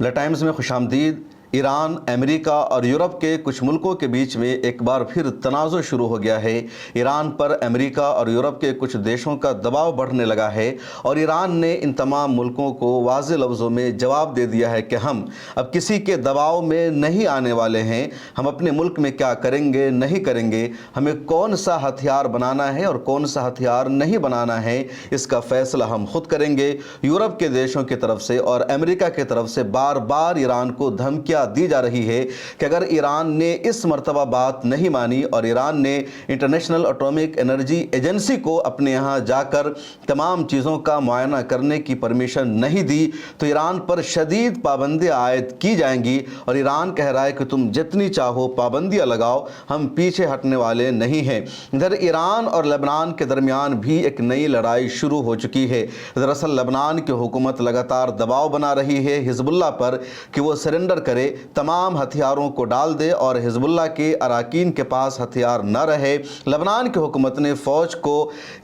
The times में खुशामदीद। Iran, America और Europe के कुछ मुल्कों के बीच में एक बार फिर तनाज़ुर शुरू हो गया है। ईरान पर अमेरिका और यूरोप के कुछ देशों का दबाव बढ़ने लगा है और ईरान ने इन तमाम मुल्कों को वाज़ेह लफ्ज़ों में जवाब दे दिया है कि हम अब किसी के दबाव में नहीं आने वाले हैं। हम अपने मुल्क में क्या करेंगे, नहीं करेंगे, हमें कौन सा हथियार बनाना है और कौन सा हथियार नहीं बनाना है, इसका फ़ैसला हम खुद करेंगे। यूरोप के देशों की तरफ से और अमेरिका की तरफ से बार बार ईरान को धमकियाँ दी जा रही है कि अगर ईरान ने इस मर्तबा बात नहीं मानी और ईरान ने इंटरनेशनल एटॉमिक एनर्जी एजेंसी को अपने यहाँ जाकर तमाम चीज़ों का मुआयना करने की परमिशन नहीं दी तो ईरान पर शदीद पाबंदियाँ आयद की जाएंगी। और ईरान कह रहा है कि तुम जितनी चाहो पाबंदियाँ लगाओ, हम पीछे हटने वाले नहीं हैं। इधर ईरान और लेबनान के दरमियान भी एक नई लड़ाई शुरू हो चुकी है। दरअसल लेबनान की हुकूमत लगातार दबाव बना रही है हिजबुल्लाह पर कि वो सरेंडर करे, तमाम हथियारों को डाल दे और हिजबुल्लाह के अराकीन के पास हथियार न रहे। लेबनान की हुकूमत ने फ़ौज को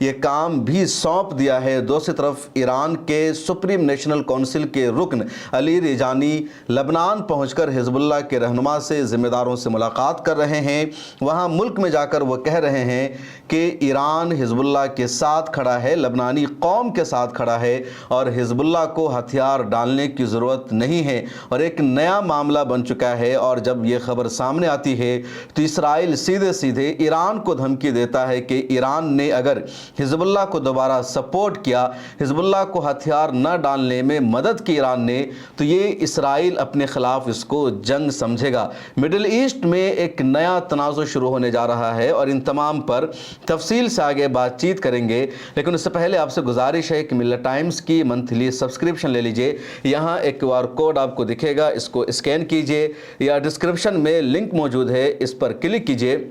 ये काम भी सौंप दिया है। दूसरी तरफ ईरान के सुप्रीम नेशनल काउंसिल के रुकन अली रिजानी लेबनान पहुंचकर हिजबुल्लाह के रहनुमा से ज़िम्मेदारों से मुलाकात कर रहे हैं। वहां मुल्क में जाकर वो कह रहे हैं कि ईरान हिजबुल्लाह के साथ खड़ा है, लेबनानी कौम के साथ खड़ा है और हिजबुल्लाह को हथियार डालने की ज़रूरत नहीं है। और एक नया मामला बन चुका है और जब ये खबर सामने आती है तो इसराइल सीधे सीधे ईरान को धमकी देता है कि ईरान ने अगर हिजबुल्लाह को दोबारा सपोर्ट किया, हिजबुल्लाह को हथियार न डालने में मदद की ईरान ने, तो ये इसराइल अपने ख़िलाफ़ इसको जंग समझेगा। मिडिल ईस्ट में एक नया तनाज़ुर शुरू होने जा रहा है और इन तमाम पर तफसील से आगे बातचीत करेंगे। लेकिन उससे पहले आपसे गुजारिश है कि मिल्लत टाइम्स की मंथली सब्सक्रिप्शन ले लीजिए। यहाँ एक QR कोड आपको दिखेगा, इसको स्कैन कीजिए या डिस्क्रिप्शन में लिंक मौजूद है, इस पर क्लिक कीजिए।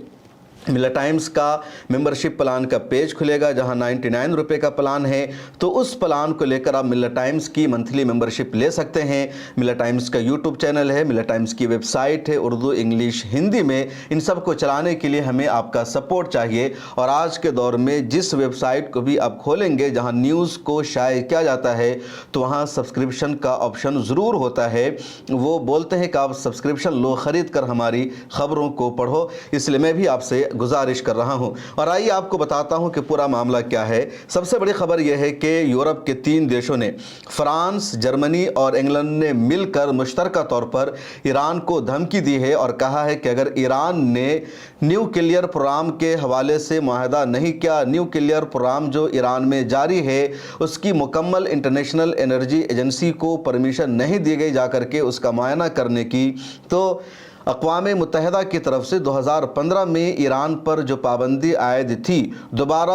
मिल्लत टाइम्स का मेंबरशिप प्लान का पेज खुलेगा जहां 99 रुपये का प्लान है, तो उस प्लान को लेकर आप मिल्लत टाइम्स की मंथली मेंबरशिप ले सकते हैं। मिल्लत टाइम्स का यूट्यूब चैनल है, मिल्लत टाइम्स की वेबसाइट है, उर्दू, इंग्लिश, हिंदी में, इन सब को चलाने के लिए हमें आपका सपोर्ट चाहिए। और आज के दौर में जिस वेबसाइट को भी आप खोलेंगे जहाँ न्यूज़ को शाये किया जाता है तो वहाँ सब्सक्रिप्शन का ऑप्शन ज़रूर होता है। वो बोलते हैं कि आप सब्सक्रिप्शन लो, ख़रीद कर हमारी ख़बरों को पढ़ो, इसलिए मैं भी आपसे गुजारिश कर रहा हूं। और आइए आपको बताता हूं कि पूरा मामला क्या है। सबसे बड़ी खबर यह है कि यूरोप के 3 देशों ने, फ्रांस, जर्मनी और इंग्लैंड ने मिलकर मुश्तरका तौर पर ईरान को धमकी दी है और कहा है कि अगर ईरान ने न्यूक्लियर प्रोग्राम के हवाले से मुआहदा नहीं किया, न्यूक्लियर प्रोग्राम जो ईरान में जारी है उसकी मुकम्मल इंटरनेशनल एनर्जी एजेंसी को परमिशन नहीं दी गई जाकर के उसका मुआयना करने की, तो अक़वाम मुत्तहिदा की तरफ से 2015 में ईरान पर जो पाबंदी आयद थी दोबारा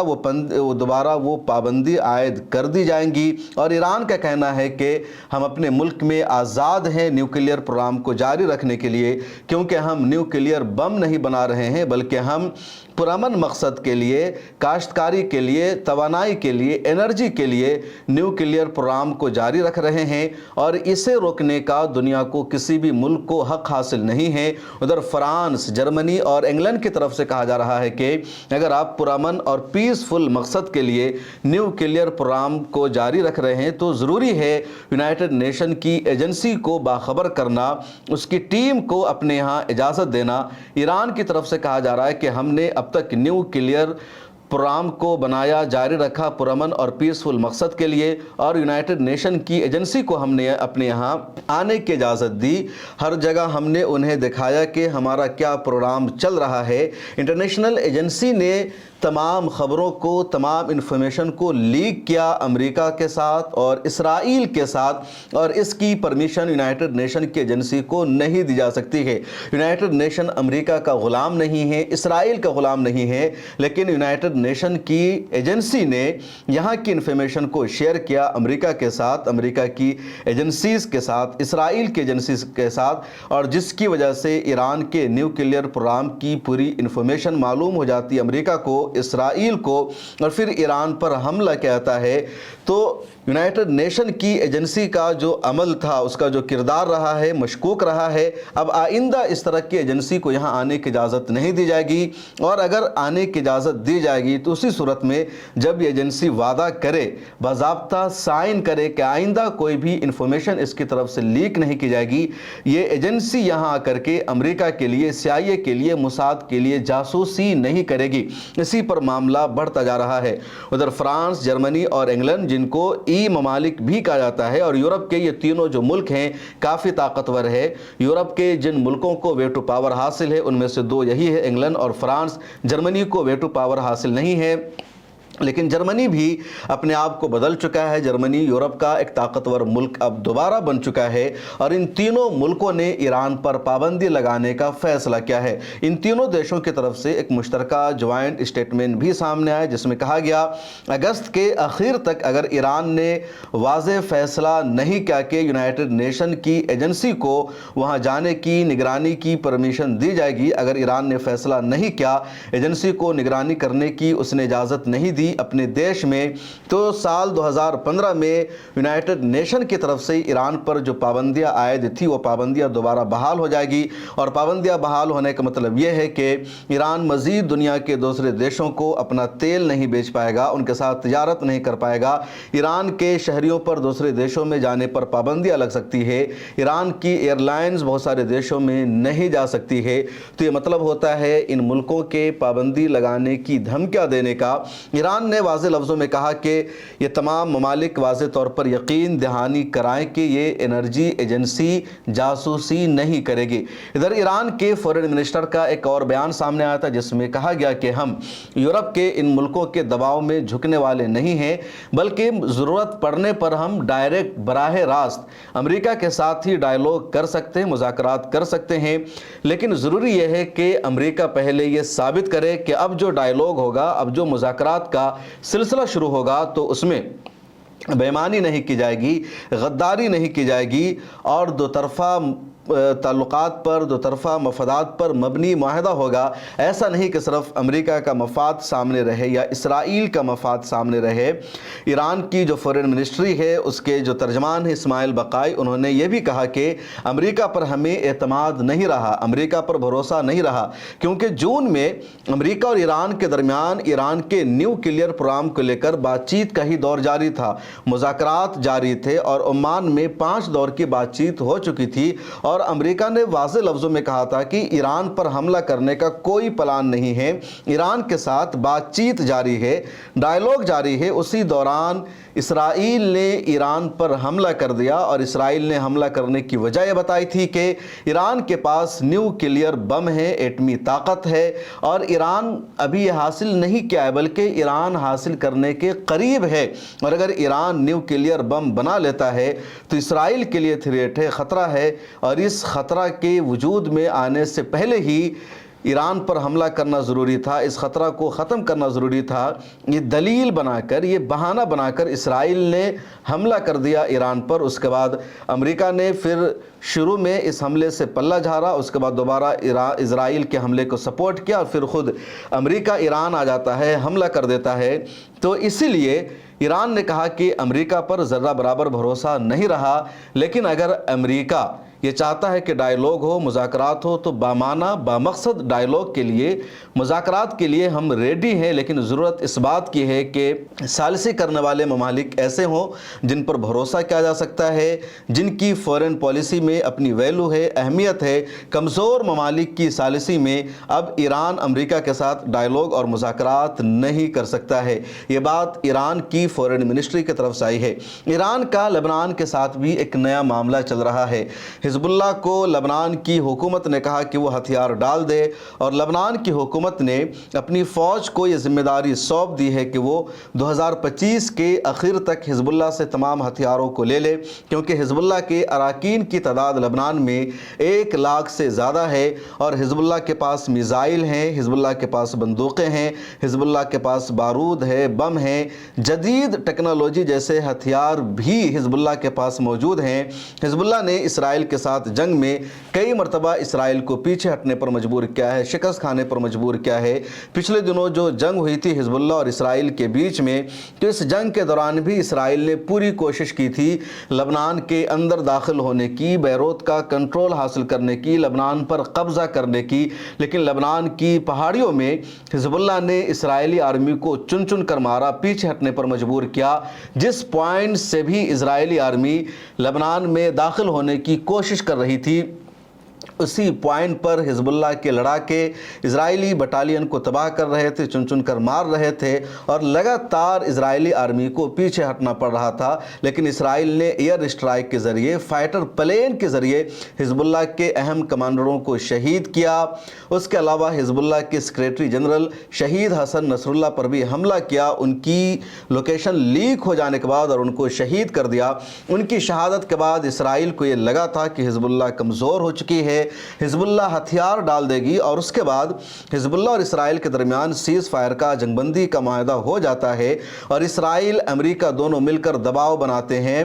वो पाबंदी आयद कर दी जाएंगी। और ईरान का कहना है कि हम अपने मुल्क में आज़ाद हैं न्यूक्लियर प्रोग्राम को जारी रखने के लिए, क्योंकि हम न्यूक्लियर बम नहीं बना रहे हैं बल्कि हम पुरअमन मकसद के लिए, काश्तकारी के लिए, तवानाई के लिए, एनर्जी के लिए न्यूक्लियर प्रोग्राम को जारी रख रहे हैं और इसे रोकने का दुनिया को किसी भी मुल्क को हक हासिल नहीं है। उधर फ्रांस, जर्मनी और इंग्लैंड की तरफ से कहा जा रहा है कि अगर आप पुरअमन और पीसफुल मकसद के लिए न्यूक्लियर प्रोग्राम को जारी रख रहे हैं तो ज़रूरी है यूनाइटेड नेशन की एजेंसी को बाखबर करना, उसकी टीम को अपने यहाँ इजाज़त देना। ईरान की तरफ से कहा जा रहा है कि हमने अब तक न्यूक्लियर प्रोग्राम को बनाया, जारी रखा पुरअमन और पीसफुल मकसद के लिए और यूनाइटेड नेशन की एजेंसी को हमने अपने यहाँ आने की इजाज़त दी। हर जगह हमने उन्हें दिखाया कि हमारा क्या प्रोग्राम चल रहा है। इंटरनेशनल एजेंसी ने तमाम ख़बरों को, तमाम इन्फॉर्मेशन को लीक किया अमेरिका के साथ और इसराइल के साथ, और इसकी परमिशन यूनाइटेड नेशन की एजेंसी को नहीं दी जा सकती है। यूनाइटेड नेशन अमेरिका का ग़ुलाम नहीं है, इसराइल का ग़ुलाम नहीं है, लेकिन यूनाइटेड नेशन की एजेंसी ने यहाँ की इन्फॉर्मेशन को शेयर किया अमेरिका के साथ, अमेरिका की एजेंसीज़ के साथ, इसराइल की एजेंसीज़ के साथ, और जिसकी वजह से ईरान के न्यूक्लियर प्रोग्राम की पूरी इन्फॉर्मेशन मालूम हो जाती है अमेरिका को, इसराइल को, और फिर ईरान पर हमला कहता है। तो यूनाइटेड नेशन की एजेंसी का जो अमल था, उसका जो किरदार रहा है, मशकूक रहा है। अब आइंदा इस तरह की एजेंसी को यहाँ आने की इजाज़त नहीं दी जाएगी, और अगर आने की इजाज़त दी जाएगी तो उसी सूरत में जब ये एजेंसी वादा करे, बाज़ाब्ता साइन करे कि आइंदा कोई भी इंफॉर्मेशन इसकी तरफ से लीक नहीं की जाएगी। ये एजेंसी यहाँ आकर के अमेरिका के लिए, CIA के लिए, मोसाद के लिए जासूसी नहीं करेगी। इसी पर मामला बढ़ता जा रहा है। उधर फ्रांस, जर्मनी और इंग्लैंड, जिनको ममालिक भी कहा जाता है, और यूरोप के ये तीनों जो मुल्क हैं काफ़ी ताकतवर है। यूरोप के जिन मुल्कों को वेटो पावर हासिल है उनमें से दो यही है, इंग्लैंड और फ्रांस। जर्मनी को वेटो पावर हासिल नहीं है, लेकिन जर्मनी भी अपने आप को बदल चुका है। जर्मनी यूरोप का एक ताकतवर मुल्क अब दोबारा बन चुका है, और इन तीनों मुल्कों ने ईरान पर पाबंदी लगाने का फैसला किया है। इन तीनों देशों की तरफ से एक मुश्तरका ज्वाइंट स्टेटमेंट भी सामने आया, जिसमें कहा गया अगस्त के आखिर तक अगर ईरान ने वाज़ेह फैसला नहीं किया कि यूनाइटेड नेशन की एजेंसी को वहाँ जाने की, निगरानी की परमिशन दी जाएगी, अगर ईरान ने फैसला नहीं किया, एजेंसी को निगरानी करने की उसने इजाज़त नहीं दी अपने देश में, तो साल 2015 में यूनाइटेड नेशन की तरफ से ईरान पर जो पाबंदियां आयद थी वो पाबंदियां दोबारा बहाल हो जाएगी। और पाबंदियां बहाल होने का मतलब यह है कि ईरान मज़ीद दुनिया के दूसरे देशों को अपना तेल नहीं बेच पाएगा, उनके साथ तिजारत नहीं कर पाएगा। ईरान के शहरियों पर दूसरे देशों में जाने पर पाबंदियां लग सकती है। ईरान की एयरलाइंस बहुत सारे देशों में नहीं जा सकती है। तो ये मतलब होता है इन मुल्कों के पाबंदी लगाने की धमकियां देने का। ईरान ने वाज़े लफ्ज़ों में कहा कि ये तमाम ममालिक वाज़े तौर पर यकीन दहानी कराएं कि ये एनर्जी एजेंसी जासूसी नहीं करेगी। इधर ईरान के फॉरेन मिनिस्टर का एक और बयान सामने आया था, जिसमें कहा गया कि हम यूरोप के इन मुल्कों के दबाव में झुकने वाले नहीं हैं, बल्कि ज़रूरत पड़ने पर हम डायरेक्ट बराह रास्त अमेरिका के साथ ही डायलॉग कर सकते हैं, मुज़ाकरात कर सकते हैं। लेकिन ज़रूरी यह है कि अमेरिका पहले ये साबित करे कि अब जो डायलॉग होगा, अब जो मुज़ाकरात का सिलसिला शुरू होगा, तो उसमें बेईमानी नहीं की जाएगी, गद्दारी नहीं की जाएगी, और दो तरफ़ा ताल्लुकात पर, दो तरफ़ा मफादात पर मबनी माहिदा होगा। ऐसा नहीं कि सिर्फ अमेरिका का मफाद सामने रहे या इसराइल का मफाद सामने रहे। ईरान की जो फॉरेन मिनिस्ट्री है उसके जो तर्जमान है इस्माइल बकाई, उन्होंने ये भी कहा कि अमेरिका पर हमें एतमाद नहीं रहा, अमेरिका पर भरोसा नहीं रहा, क्योंकि जून में अमेरिका और ईरान के दरमियान ईरान के न्यूक्लियर प्रोग्राम को लेकर बातचीत का ही दौर जारी था, मुज़ाकरात जारी थे, और ओमान में 5 दौर की बातचीत हो चुकी थी। और अमेरिका ने वाज़े लफ्ज़ों में कहा था कि ईरान पर हमला करने का कोई प्लान नहीं है, ईरान के साथ बातचीत जारी है, डायलॉग जारी है। उसी दौरान इसराइल ने ईरान पर हमला कर दिया, और इसराइल ने हमला करने की वजह यह बताई थी कि ईरान के पास न्यूक्लियर बम है, एटमी ताकत है, और ईरान अभी यह हासिल नहीं किया है, बल्कि ईरान हासिल करने के करीब है। और अगर ईरान न्यूक्लियर बम बना लेता है तो इसराइल के लिए थ्रेट है, ख़तरा है, और इस ख़तरा के वजूद में आने से पहले ही ईरान पर हमला करना ज़रूरी था, इस ख़तरा को ख़त्म करना ज़रूरी था। ये दलील बनाकर, ये बहाना बनाकर इसराइल ने हमला कर दिया ईरान पर। उसके बाद अमेरिका ने फिर शुरू में इस हमले से पल्ला झाड़ा, उसके बाद दोबारा इसराइल के हमले को सपोर्ट किया, और फिर ख़ुद अमेरिका ईरान आ जाता है, हमला कर देता है। तो इसीलिए ईरान ने कहा कि अमेरिका पर ज़र्रा बराबर भरोसा नहीं रहा। लेकिन अगर अमेरिका ये चाहता है कि डायलॉग हो, मुज़ाकरात हो, तो बामाना बामकसद डायलॉग के लिए, मुज़ाकरात के लिए हम रेडी हैं। लेकिन ज़रूरत इस बात की है कि सालिसी करने वाले ममालिक ऐसे हों जिन पर भरोसा किया जा सकता है, जिनकी फ़ॉरेन पॉलिसी में अपनी वैल्यू है, अहमियत है। कमज़ोर ममालिक की सालिसी में अब ईरान अमेरिका के साथ डायलॉग और मुज़ाकरात नहीं कर सकता है। ये बात ईरान की फ़ॉरेन मिनिस्ट्री की तरफ से आई है। ईरान का लेबनान के साथ भी एक नया मामला चल रहा है। हिज़्बुल्लाह को लेबनान की हुकूमत ने कहा कि वो हथियार डाल दे, और लेबनान की हुकूमत ने अपनी फ़ौज को ये जिम्मेदारी सौंप दी है कि वो 2025 के आखिर तक हिज़्बुल्लाह से तमाम हथियारों को ले ले, क्योंकि हिज़्बुल्लाह के अराकीन की तादाद लेबनान में 1 लाख से ज़्यादा है, और हिज़्बुल्लाह के पास मिज़ाइल हैं, हिज़्बुल्लाह के पास बंदूकें हैं, हिज़्बुल्लाह के पास बारूद है, बम है, जदीद टेक्नोलॉजी जैसे हथियार भी हिज़्बुल्लाह के पास मौजूद हैं। हिज़्बुल्लाह ने इसराइल के साथ जंग में कई मरतबा इसराइल को पीछे हटने पर मजबूर किया है, शिकस्त खाने पर मजबूर किया है। पिछले दिनों जो जंग हुई थी हिजबुल्लाह और इसराइल के बीच में, तो इस जंग के दौरान भी इसराइल ने पूरी कोशिश की थी लबनान के अंदर दाखिल होने की, बैरूत का कंट्रोल हासिल करने की, लबनान पर कब्जा करने की, लेकिन लबनान की पहाड़ियों में हिजबुल्लाह ने इसराइली आर्मी को चुन चुन कर मारा, पीछे हटने पर मजबूर किया। जिस पॉइंट से भी इसराइली आर्मी लबनान में दाखिल होने की कोशिश कर रही थी, उसी पॉइंट पर हिजबुल्लाह के लड़ाके इजरायली बटालियन को तबाह कर रहे थे, चुन चुन कर मार रहे थे और लगातार इजरायली आर्मी को पीछे हटना पड़ रहा था। लेकिन इसराइल ने एयर स्ट्राइक के ज़रिए, फाइटर प्लेन के ज़रिए हिजबुल्लाह के अहम कमांडरों को शहीद किया। उसके अलावा हिजबुल्लाह के सेक्रेटरी जनरल शहीद हसन नसरुल्लाह पर भी हमला किया, उनकी लोकेशन लीक हो जाने के बाद और उनको शहीद कर दिया। उनकी शहादत के बाद इसराइल को ये लगा था कि हिजबुल्लाह कमज़ोर हो चुकी है, हिजबुल्लाह हथियार डाल देगी और उसके बाद हिजबुल्लाह और इसराइल के दरमियान सीज फायर का, जंगबंदी का माहदा हो जाता है और इसराइल अमेरिका दोनों मिलकर दबाव बनाते हैं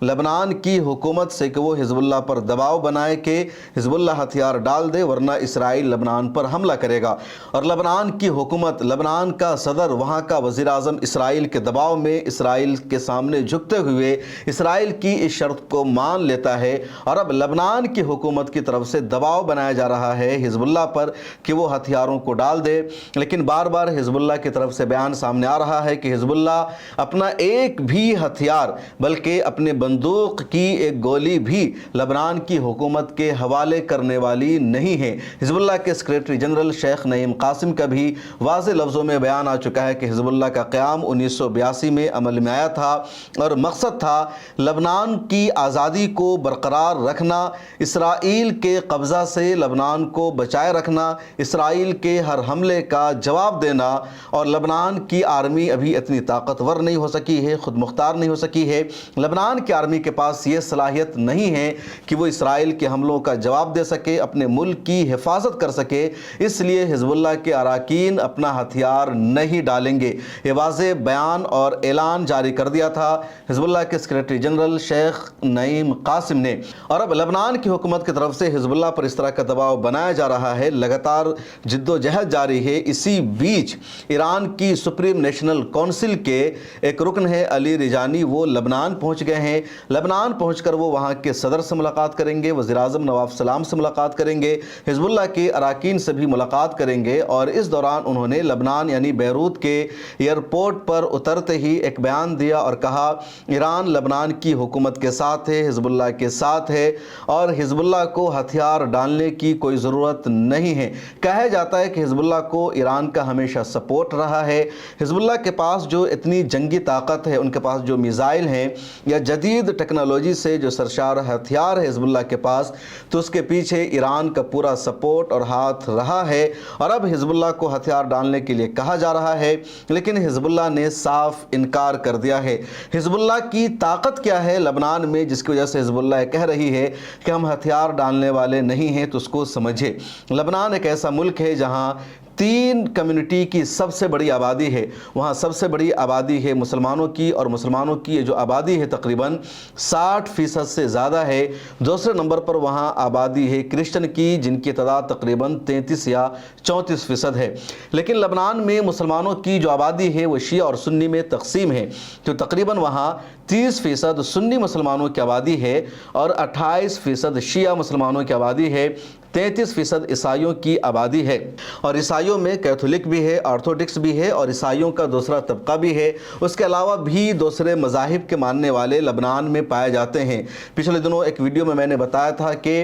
लबनान की हुकूमत से कि वो हिजबुल्लाह पर दबाव बनाए कि हिजबुल्लाह हथियार डाल दे वरना इसराइल लबनान पर हमला करेगा। और लबनान की हुकूमत, लबनान का सदर, वहाँ का वज़ीर आज़म इसराइल के दबाव में इसराइल के सामने झुकते हुए इसराइल की इस शर्त को मान लेता है और अब लबनान की हुकूमत की तरफ से दबाव बनाया जा रहा है हिजबुल्लाह पर कि वो हथियारों को डाल दे। लेकिन बार बार हिजबुल्लाह की तरफ से बयान सामने आ रहा है कि हिजबुल्लाह अपना एक भी हथियार, बल्कि अपने बंदूक की एक गोली भी लबनान की हुकूमत के हवाले करने वाली नहीं है। हिजबुल्लाह के सेक्रेटरी जनरल शेख नईम कासिम का भी वाज़ेह लफ्ज़ों में बयान आ चुका है कि हिजबुल्लाह का क़याम 1982 में अमल में आया था और मकसद था लबनान की आज़ादी को बरकरार रखना, इसराइल के कब्ज़ा से लबनान को बचाए रखना, इसराइल के हर हमले का जवाब देना। और लबनान की आर्मी अभी इतनी ताकतवर नहीं हो सकी है, खुद मुख्तार नहीं हो सकी है। लबनान की आर्मी के पास ये सलाहियत नहीं है कि वो इसराइल के हमलों का जवाब दे सके, अपने मुल्क की हिफाजत कर सके। इसलिए हिजबुल्लाह के अराकीन अपना हथियार नहीं डालेंगे, ये वाज़ेह बयान और ऐलान जारी कर दिया था हिजबुल्लाह के सेक्रेटरी जनरल शेख नईम कासिम ने। और अब लबनान की हुकूमत की तरफ से हिजबुल्लाह पर इस तरह का दबाव बनाया जा रहा है, लगातार जिद्दोजहद जारी है। इसी बीच ईरान की सुप्रीम नेशनल काउंसिल के एक रुकन है अली रिजानी, वो लबनान पहुंच गए हैं। लबनान पहुंचकर वो वहां के सदर से मुलाकात करेंगे, वज़ीर आज़म नवाब सलाम से मुलाकात करेंगे, हिजबुल्लाह के अराकीन से भी मुलाकात करेंगे। और इस दौरान उन्होंने लबनान यानी बैरूत के एयरपोर्ट पर उतरते ही एक बयान दिया और कहा ईरान लबनान की हुकूमत के साथ है, हिजबुल्लाह के साथ है और हिजबुल्लाह को हथियार डालने की कोई ज़रूरत नहीं है। कहा जाता है कि हिजबुल्लाह को ईरान का हमेशा सपोर्ट रहा है। हिजबुल्लाह के पास जो इतनी जंगी ताकत है, उनके पास जो मिसाइल हैं या जदीद टेक्नोलॉजी से जो सरशार हथियार है हिजबुल्लाह के पास, तो उसके पीछे ईरान का पूरा सपोर्ट और हाथ रहा है। और अब हिजबुल्लाह को हथियार डालने के लिए कहा जा रहा है, लेकिन हिजबुल्लाह ने साफ इनकार कर दिया है। हिजबुल्लाह की ताकत क्या है लबनान में जिसकी वजह से हिजबुल्लाह कह रही है कि हम हथियार डालने वाले नहीं हैं, तो उसको समझे। लबनान एक ऐसा मुल्क है जहां 3 कम्युनिटी की सबसे बड़ी आबादी है। वहाँ सबसे बड़ी आबादी है मुसलमानों की और मुसलमानों की ये जो आबादी है तकरीबन 60% से ज़्यादा है। दूसरे नंबर पर वहाँ आबादी है क्रिश्चियन की, जिनकी तादाद तकरीबन 33 या 34% है। लेकिन लबनान में मुसलमानों की जो आबादी है वो शिया और सुन्नी में तकसीम है, तो तकरीबन वहाँ 30% सुन्नी मुसलमानों की आबादी है और 28% शिया मुसलमानों की आबादी है, 33% ईसाइयों की आबादी है। और ईसाइयों में कैथोलिक भी है, ऑर्थोडॉक्स भी है और ईसाइयों का दूसरा तबका भी है। उसके अलावा भी दूसरे मज़ाहिब के मानने वाले लबनान में पाए जाते हैं। पिछले दिनों एक वीडियो में मैंने बताया था कि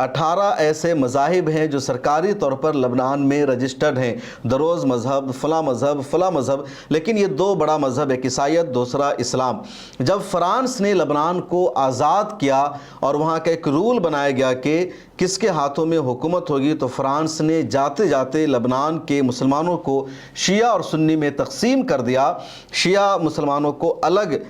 18 ऐसे मज़ाहिब हैं जो सरकारी तौर पर लबनान में रजिस्टर्ड हैं, दरोज़ मज़हब, फ़ला मज़हब, फ़ला मज़हब। लेकिन ये 2 बड़ा मज़हब, एक ईसाइयत, दूसरा इस्लाम। जब फ़्रांस ने लबनान को आज़ाद किया और वहाँ का एक रूल बनाया गया कि किसके हाथों में हुकूमत होगी, तो फ्रांस ने जाते जाते लबनान के मुसलमानों को शिया और सुन्नी में तकसीम कर दिया। शिया मुसलमानों को अलग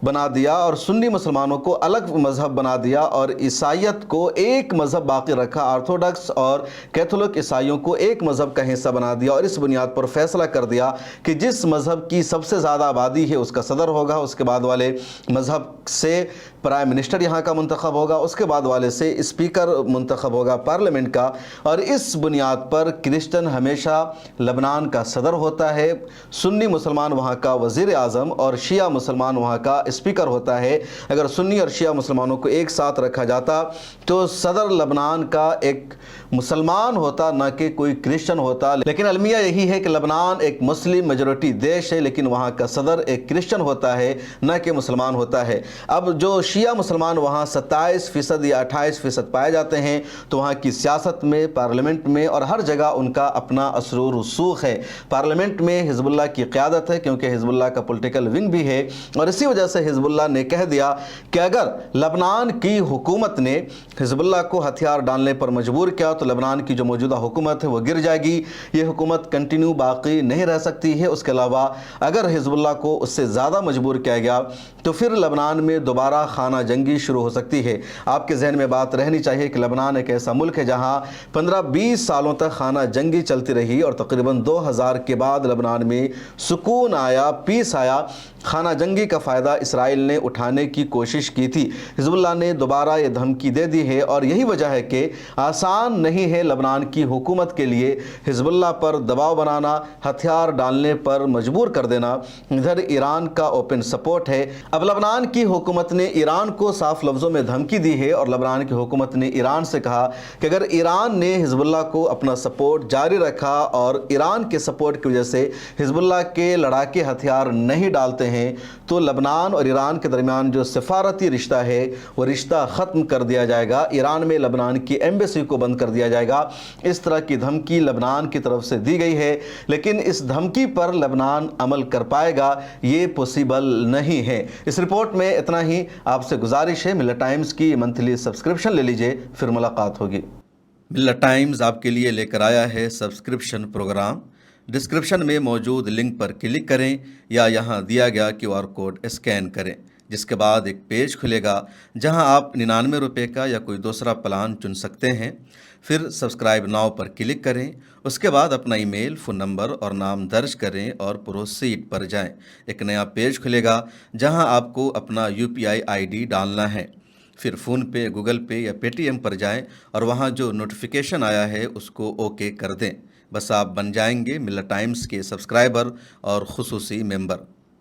बना दिया और सुन्नी मुसलमानों को अलग मज़हब बना दिया और ईसाइयत को एक मज़हब बाकी रखा, ऑर्थोडॉक्स और कैथोलिक ईसाइयों को एक मज़हब का हिस्सा बना दिया। और इस बुनियाद पर फैसला कर दिया कि जिस मज़हब की सबसे ज़्यादा आबादी है उसका सदर होगा, उसके बाद वाले मज़हब से प्राइम मिनिस्टर यहाँ का मुंतखब होगा, उसके बाद वाले से स्पीकर मुंतखब होगा पार्लियामेंट का, और इस बुनियाद पर क्रिश्चियन हमेशा लबनान का सदर होता है, सुन्नी मुसलमान वहाँ का वज़ीर आज़म और शिया मुसलमान वहाँ का स्पीकर होता है। अगर सुन्नी और शिया मुसलमानों को एक साथ रखा जाता तो सदर लबनान का एक मुसलमान होता, ना कि कोई क्रिश्चियन होता। लेकिन अलमिया यही है कि लबनान एक मुस्लिम मेजॉरिटी देश है, लेकिन वहाँ का सदर एक क्रिश्चियन होता है, ना कि मुसलमान होता है। अब जो शिया मुसलमान वहाँ 27% या 28% पाए जाते हैं, तो वहाँ की सियासत में, पार्लियामेंट में और हर जगह उनका अपना असर व रसूख है। पार्लियामेंट में हिजबुल्लाह की क़यादत है, क्योंकि हिजबुल्लाह का पॉलिटिकल विंग भी है, और इसी वजह से हिजबुल्लाह ने कह दिया कि अगर लबनान की हुकूमत ने हिजबुल्लाह को हथियार डालने पर मजबूर किया तो लबनान की जो मौजूदा हुकूमत है वो गिर जाएगी। ये हुकूमत कंटिन्यू बाकी नहीं रह सकती है। उसके अलावा अगर हिजबुल्लाह को उससे ज़्यादा मजबूर किया गया तो फिर लबनान में दोबारा खाना जंगी शुरू हो सकती है। आपके जहन में बात रहनी चाहिए कि लबनान एक ऐसा मुल्क है जहाँ 15-20 सालों तक खाना जंगी चलती रही और तकरीबन 2000 के बाद लबनान में सुकून आया, पीस आया। खाना जंगी का फ़ायदा इसराइल ने उठाने की कोशिश की थी। हिजबुल्लाह ने दोबारा ये धमकी दे दी है, और यही वजह है कि आसान नहीं है लबनान की हुकूमत के लिए हिजबुल्लाह पर दबाव बनाना, हथियार डालने पर मजबूर कर देना। इधर ईरान का ओपन सपोर्ट है। अब लबनान की हुकूमत ने ईरान को साफ लफ्ज़ों में धमकी दी है, और लबनान की हुकूमत ने ईरान से कहा कि अगर ईरान ने हिजबुल्लाह को अपना सपोर्ट जारी रखा और ईरान के सपोर्ट की वजह से हिजबुल्लाह के लड़ाके हथियार नहीं डालते हैं, तो लबनान और ईरान के दरमियान जो सफारती रिश्ता है वो रिश्ता ख़त्म कर दिया जाएगा। ईरान में लबनान की एम्बेसी को बंद कर दिया जाएगा। इस तरह की धमकी लबनान की तरफ से दी गई है, लेकिन इस धमकी पर लबनान अमल कर पाएगा ये पॉसिबल नहीं है। इस रिपोर्ट में इतना ही। आपसे गुजारिश है मिल्लत टाइम्स की मंथली सब्सक्रिप्शन ले लीजिए, फिर मुलाकात होगी। मिल्लत टाइम्स आपके लिए लेकर आया है सब्सक्रिप्शन प्रोग्राम। डिस्क्रिप्शन में मौजूद लिंक पर क्लिक करें या यहाँ दिया गया QR कोड स्कैन करें, जिसके बाद एक पेज खुलेगा जहां आप 99 रुपये का या कोई दूसरा प्लान चुन सकते हैं। फिर सब्सक्राइब नाउ पर क्लिक करें, उसके बाद अपना ईमेल, फ़ोन नंबर और नाम दर्ज करें और प्रोसीड पर जाएं। एक नया पेज खुलेगा जहां आपको अपना UPI ID डालना है। फिर फ़ोन पे, गूगल पे या पेटीएम पर जाएं और वहां जो नोटिफिकेशन आया है उसको ओके कर दें। बस आप बन जाएंगे मिल्लत टाइम्स के सब्सक्राइबर और खुसूसी मेंबर।